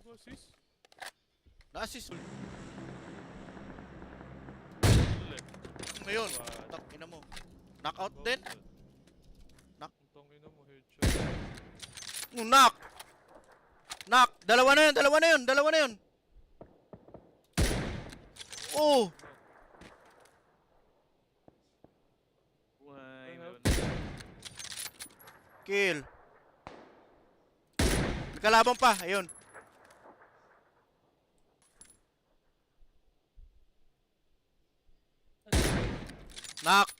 ko, sis. Na-assist. Left. Ngayon. Tak, ina mo. Knockout din? Knock. Putang ina mo, headshot. Knock! Knock! Dalawa na yun, dalawa na yun, dalawa na yun. Oh! Buhay nun. Kill. May kalaban pa, ayun. Knock!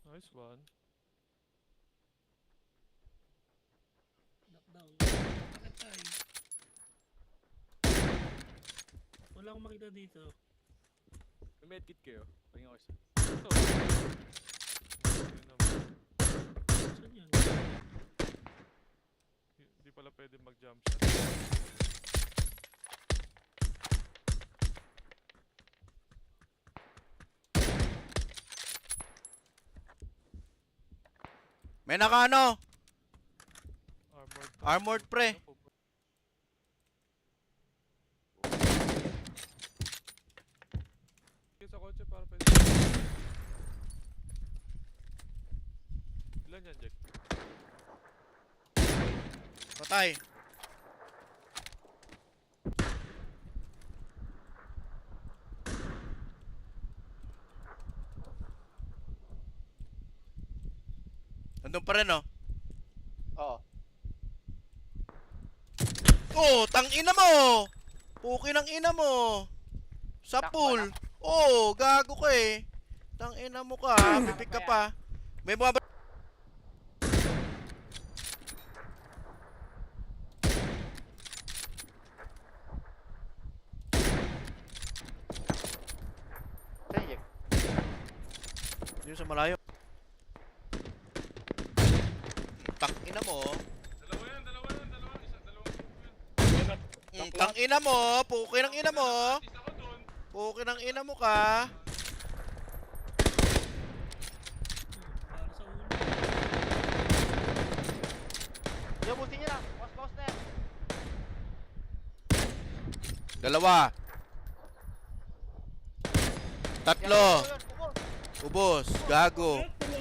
Nice one. Knockdown. Bakit tayo? Wala akong makita dito. May medkit kayo. Pagin ako isa. Ito. Putang ina mo. Saan yan? Di pala pwede mag-jump shot. May naka-ano? Armored. Armored pre. Sa kotse para pwede. Ilan yan, Jack? Patay. Nandun pa rin, oh. Oo. Oh, tang ina mo! Puki ng ina mo! Sa pool! Oh, gago ka eh. Tang ina mo ka, pipik ka pa. May mga Saan Jack? yun sa malayo. Tang ina mo. Dalawa yan. Tang ina mo, puki ng ina mo. Isa ko dun. Puki ng ina mo ka. Para sa ulo. Yung busin niya lang. Boss na yan. Dalawa. Tatlo. Ubos. Gago. Puro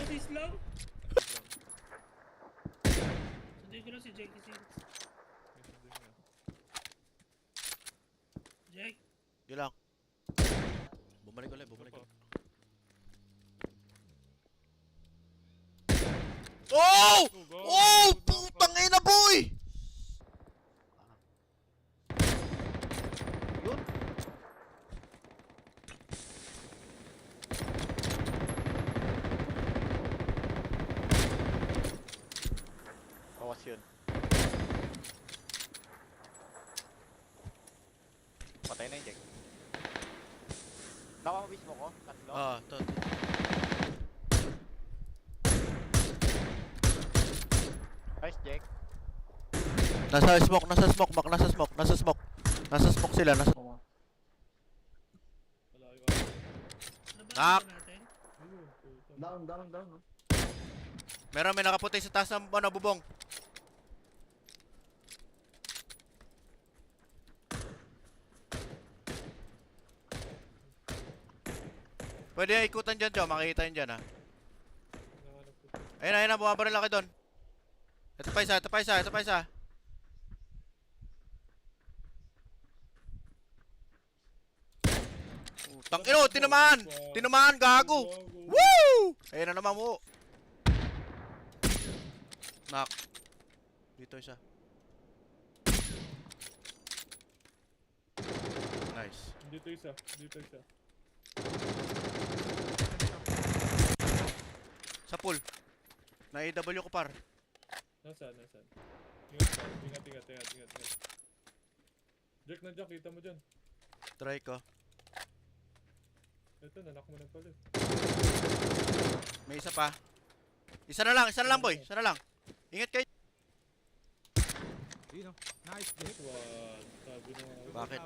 assist lang. Sabihin ko lang si Jake kasi. Jake, Yun lang. Bumalik ulit. Oh! Oh! Putang ina boy! Yun. Bawas yun. Patay na yung Jack. Nakamabis mo ko? Tatlo? Ah, to. Nice Jack. Nasa smoke, nasa smoke sila, malayo ka. Knock. Natin? Down. Meron may nakaputi sa taas ng ano, bubong. Pwede ikutan dyan, Joe. Makikita yun dyan, ha. Ayun na, bumabaril ako doon. Ito pa isa. Tangino, tinamaan, gago. Woo! Ayun na naman mo. Knock. Dito isa. Nice. Dito isa. Sa pool. Na AW ko par. Nasaan? Ingat. Jack na Jack, kita mo dyan. Try ko. Ito, nanak mo na pala. May isa pa. Isa na lang boy. Isa na lang. Ingat kayo. Nice, Jake. One. Sabi na nga. Bakit?